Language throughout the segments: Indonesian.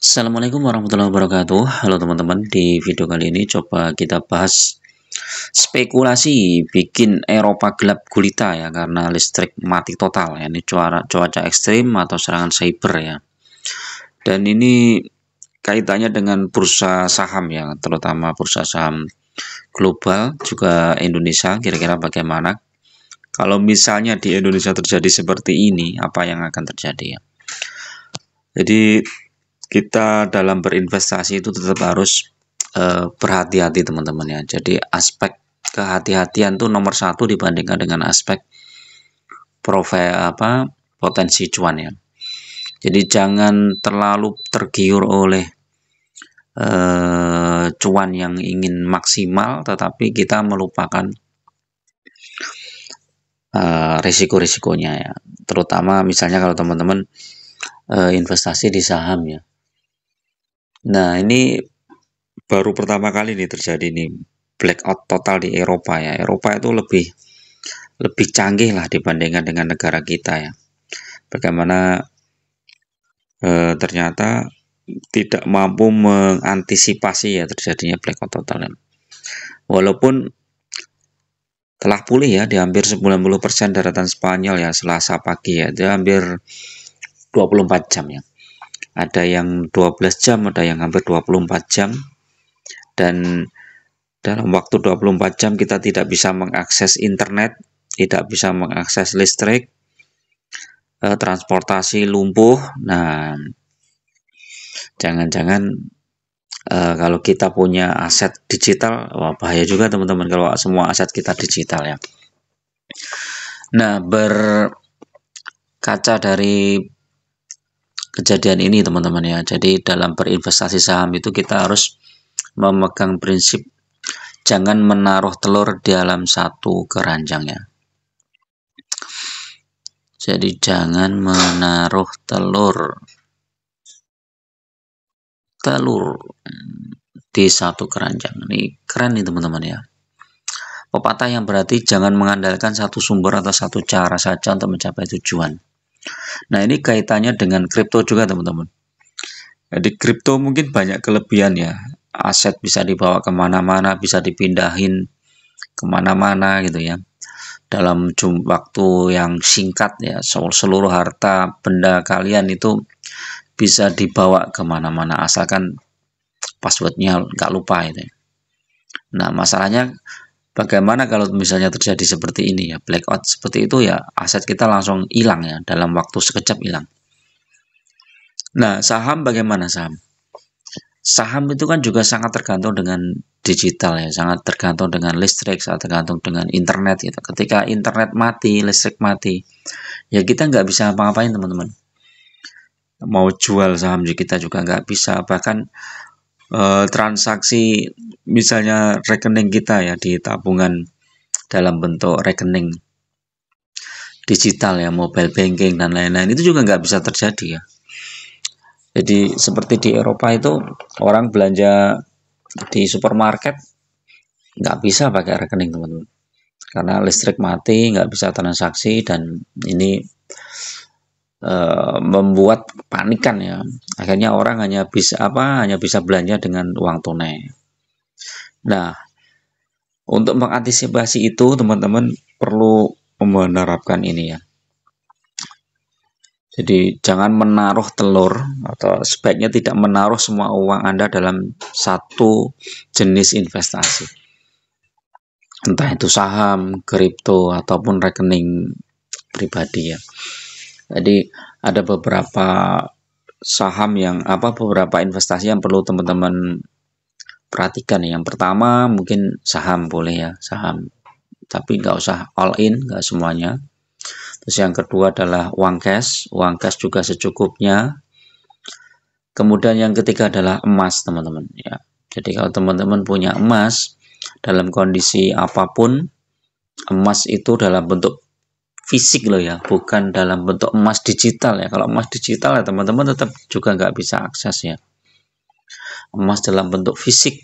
Assalamualaikum warahmatullahi wabarakatuh. Halo teman-teman, di video kali ini coba kita bahas spekulasi bikin Eropa gelap gulita ya karena listrik mati total ya. Ini cuaca ekstrim atau serangan cyber ya. Dan ini kaitannya dengan bursa saham ya, terutama bursa saham global juga Indonesia. Kira-kira bagaimana? Kalau misalnya di Indonesia terjadi seperti ini, apa yang akan terjadi ya? Jadi kita dalam berinvestasi itu tetap harus berhati-hati teman-teman ya. Jadi aspek kehati-hatian tuh nomor satu dibandingkan dengan aspek potensi cuan ya. Jadi jangan terlalu tergiur oleh cuan yang ingin maksimal, tetapi kita melupakan risiko-risikonya ya. Terutama misalnya kalau teman-teman investasi di saham ya. Nah, ini baru pertama kali nih terjadi nih blackout total di Eropa ya. Eropa itu lebih canggih lah dibandingkan dengan negara kita ya. Bagaimana ternyata tidak mampu mengantisipasi ya terjadinya blackout total. Walaupun telah pulih ya di hampir 90% daratan Spanyol ya Selasa pagi ya. Dia hampir 24 jam ya. Ada yang 12 jam, ada yang hampir 24 jam. Dan dalam waktu 24 jam kita tidak bisa mengakses internet, tidak bisa mengakses listrik, transportasi lumpuh. Nah, jangan-jangan kalau kita punya aset digital, wah bahaya juga teman-teman kalau semua aset kita digital ya. Nah, berkaca dari kejadian ini teman-teman ya, jadi dalam berinvestasi saham itu kita harus memegang prinsip jangan menaruh telur di dalam satu keranjang ya. Jadi jangan menaruh telur di satu keranjang. Ini keren nih teman-teman ya. Pepatah yang berarti jangan mengandalkan satu sumber atau satu cara saja untuk mencapai tujuan. Nah, ini kaitannya dengan kripto juga teman-teman. Jadi kripto mungkin banyak kelebihan ya. Aset bisa dibawa kemana-mana, bisa dipindahin kemana-mana gitu ya. Dalam waktu yang singkat ya, seluruh harta benda kalian itu bisa dibawa kemana-mana asalkan passwordnya nggak lupa itu. Nah, masalahnya bagaimana kalau misalnya terjadi seperti ini ya, blackout seperti itu ya, aset kita langsung hilang ya, dalam waktu sekejap hilang. Nah, saham bagaimana saham? Saham itu kan juga sangat tergantung dengan digital ya, sangat tergantung dengan listrik, sangat tergantung dengan internet gitu. Ketika internet mati, listrik mati, ya kita nggak bisa apa-apain teman-teman. Mau jual saham kita juga nggak bisa, bahkan transaksi misalnya rekening kita ya di tabungan dalam bentuk rekening digital ya, mobile banking dan lain-lain itu juga nggak bisa terjadi ya. Jadi seperti di Eropa itu orang belanja di supermarket nggak bisa pakai rekening teman-teman, karena listrik mati, nggak bisa transaksi, dan ini membuat panikan ya. Akhirnya orang hanya bisa belanja dengan uang tunai. Nah, untuk mengantisipasi itu teman-teman perlu menerapkan ini ya. Jadi jangan menaruh telur, atau sebaiknya tidak menaruh semua uang Anda dalam satu jenis investasi. Entah itu saham, kripto, ataupun rekening pribadi ya. Jadi ada beberapa saham beberapa investasi yang perlu teman-teman perhatikan. Yang pertama mungkin saham boleh ya, saham. Tapi nggak usah all in, nggak semuanya. Terus yang kedua adalah uang cash juga secukupnya. Kemudian yang ketiga adalah emas teman-teman ya. Jadi kalau teman-teman punya emas dalam kondisi apapun, emas itu dalam bentuk fisik loh ya, bukan dalam bentuk emas digital ya. Kalau emas digital ya teman-teman tetap juga nggak bisa akses ya. Emas dalam bentuk fisik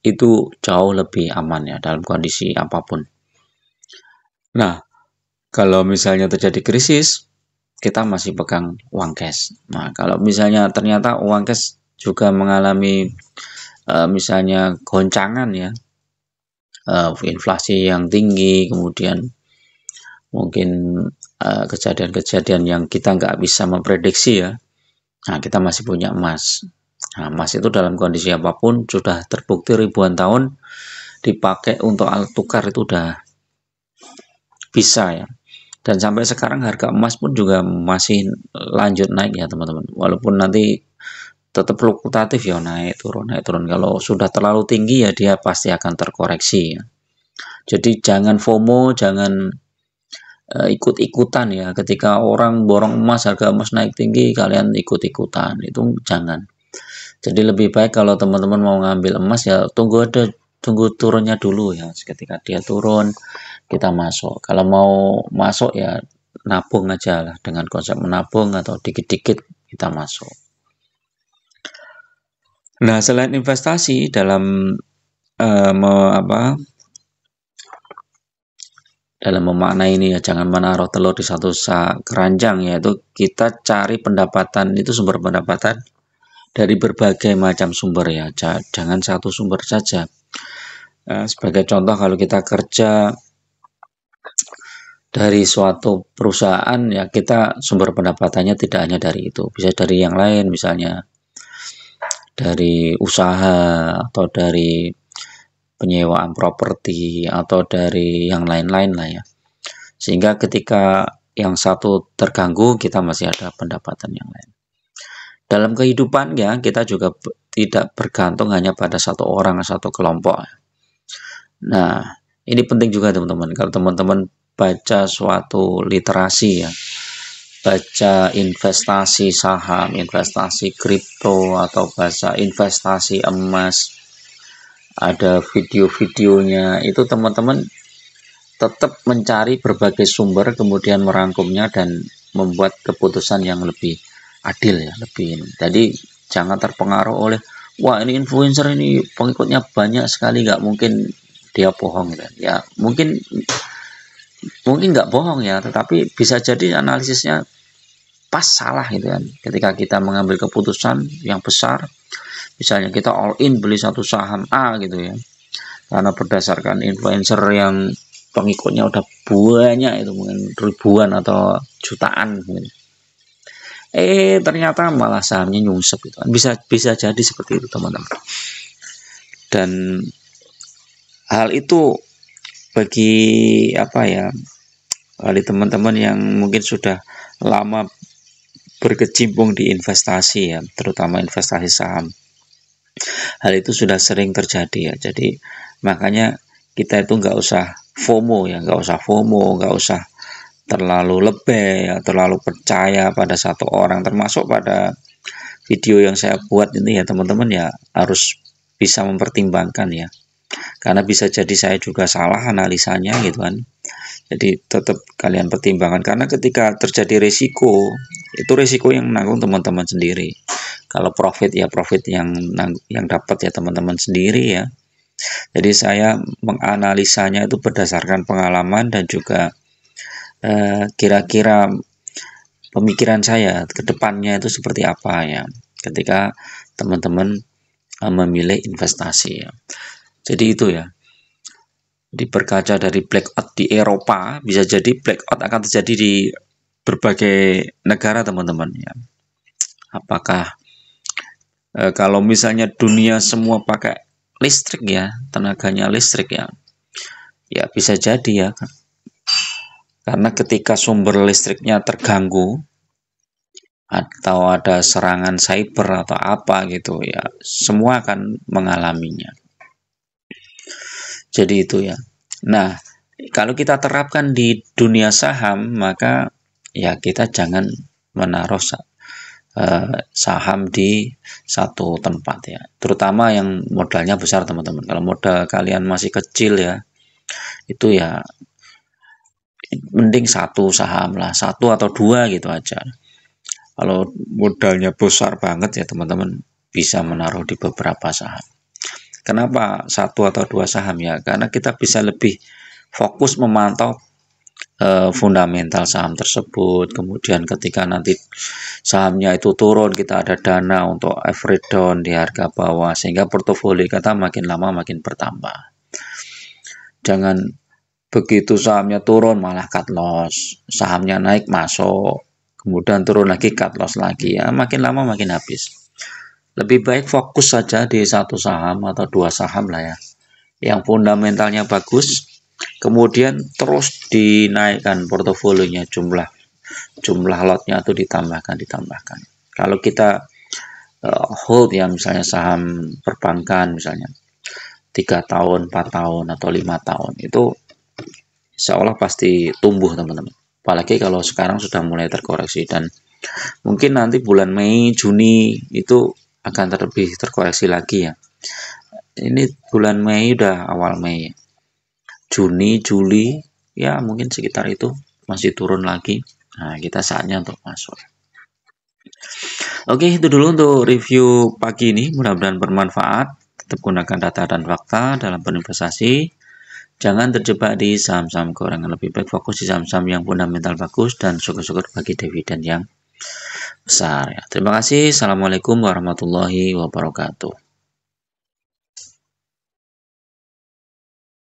itu jauh lebih aman ya dalam kondisi apapun. Nah, kalau misalnya terjadi krisis, kita masih pegang uang cash. Nah, kalau misalnya ternyata uang cash juga mengalami misalnya goncangan ya, inflasi yang tinggi, kemudian mungkin kejadian-kejadian yang kita nggak bisa memprediksi ya. Nah, kita masih punya emas. Nah, emas itu dalam kondisi apapun sudah terbukti ribuan tahun dipakai untuk alat tukar itu udah bisa ya. Dan sampai sekarang harga emas pun juga masih lanjut naik ya teman-teman. Walaupun nanti tetap fluktuatif ya, naik turun naik turun. Kalau sudah terlalu tinggi ya dia pasti akan terkoreksi ya. Jadi jangan FOMO, jangan ikut-ikutan ya. Ketika orang borong emas, harga emas naik tinggi, kalian ikut-ikutan, itu jangan. Jadi lebih baik kalau teman-teman mau ngambil emas ya tunggu turunnya dulu ya. Ketika dia turun kita masuk. Kalau mau masuk ya nabung aja lah, dengan konsep menabung atau dikit-dikit kita masuk. Nah, selain investasi dalam dalam memaknai ini ya, jangan menaruh telur di satu keranjang, yaitu kita cari pendapatan itu, sumber pendapatan dari berbagai macam sumber ya, jangan satu sumber saja. Sebagai contoh, kalau kita kerja dari suatu perusahaan ya, kita sumber pendapatannya tidak hanya dari itu, bisa dari yang lain, misalnya dari usaha atau dari penyewaan properti atau dari yang lain-lain lah ya. Sehingga ketika yang satu terganggu, kita masih ada pendapatan yang lain. Dalam kehidupan ya, kita juga tidak bergantung hanya pada satu orang, satu kelompok. Nah, ini penting juga teman-teman. Kalau teman-teman baca suatu literasi ya, baca investasi saham, investasi kripto, atau baca investasi emas, ada video-videonya, itu teman-teman tetap mencari berbagai sumber, kemudian merangkumnya dan membuat keputusan yang lebih adil ya, lebih ini. Jadi jangan terpengaruh oleh, wah ini influencer ini pengikutnya banyak sekali, nggak mungkin dia bohong gitu. Ya mungkin nggak bohong ya, tetapi bisa jadi analisisnya pas salah gitu kan. Ketika kita mengambil keputusan yang besar, misalnya kita all in beli satu saham A gitu ya, karena berdasarkan influencer yang pengikutnya udah banyak, itu mungkin ribuan atau jutaan mungkin. Ternyata malah sahamnya nyungsep gitu kan. Bisa jadi seperti itu teman-teman. Dan hal itu bagi bagi teman-teman yang mungkin sudah lama berkecimpung di investasi ya, terutama investasi saham, hal itu sudah sering terjadi ya. Jadi makanya kita itu nggak usah FOMO ya, nggak usah terlalu lebay ya, terlalu percaya pada satu orang. Termasuk pada video yang saya buat ini ya teman-teman ya, harus bisa mempertimbangkan ya, karena bisa jadi saya juga salah analisanya gitu kan. Jadi tetap kalian pertimbangkan, karena ketika terjadi risiko, itu risiko yang menanggung teman-teman sendiri. Kalau profit ya profit yang dapat ya teman-teman sendiri ya. Jadi saya menganalisanya itu berdasarkan pengalaman dan juga kira-kira pemikiran saya ke depannya itu seperti apa ya, ketika teman-teman memilih investasi ya. Jadi itu ya. Berkaca dari blackout di Eropa, bisa jadi blackout akan terjadi di berbagai negara teman-teman ya. Apakah kalau misalnya dunia semua pakai listrik ya, tenaganya listrik ya, ya bisa jadi ya, karena ketika sumber listriknya terganggu atau ada serangan cyber atau apa gitu ya, semua akan mengalaminya. Jadi itu ya. Nah, kalau kita terapkan di dunia saham, maka ya kita jangan menaruh saham di satu tempat ya, terutama yang modalnya besar teman-teman. Kalau modal kalian masih kecil ya, itu ya mending satu saham lah, satu atau dua gitu aja. Kalau modalnya besar banget ya teman-teman, bisa menaruh di beberapa saham. Kenapa satu atau dua saham ya? Karena kita bisa lebih fokus memantau fundamental saham tersebut. Kemudian ketika nanti sahamnya itu turun, kita ada dana untuk average down di harga bawah, sehingga portofolio kita makin lama makin bertambah. Jangan begitu sahamnya turun malah cut loss, sahamnya naik masuk, kemudian turun lagi cut loss lagi, ya makin lama makin habis. Lebih baik fokus saja di satu saham atau dua saham lah ya, yang fundamentalnya bagus, kemudian terus dinaikkan portofolionya, jumlah lotnya itu ditambahkan. Kalau kita hold ya, misalnya saham perbankan misalnya 3 tahun, 4 tahun atau 5 tahun, itu insya Allah pasti tumbuh teman-teman. Apalagi kalau sekarang sudah mulai terkoreksi, dan mungkin nanti bulan Mei, Juni itu akan lebih terkoreksi lagi ya. Ini bulan Mei udah awal Mei, Juni, Juli ya mungkin sekitar itu masih turun lagi. Nah, kita saatnya untuk masuk. Oke, itu dulu untuk review pagi ini. Mudah-mudahan bermanfaat. Tetap gunakan data dan fakta dalam berinvestasi. Jangan terjebak di saham-saham gorengan. Lebih baik fokus di saham-saham yang fundamental bagus dan syukur-syukur bagi dividen yang besar. Terima kasih. Assalamualaikum warahmatullahi wabarakatuh.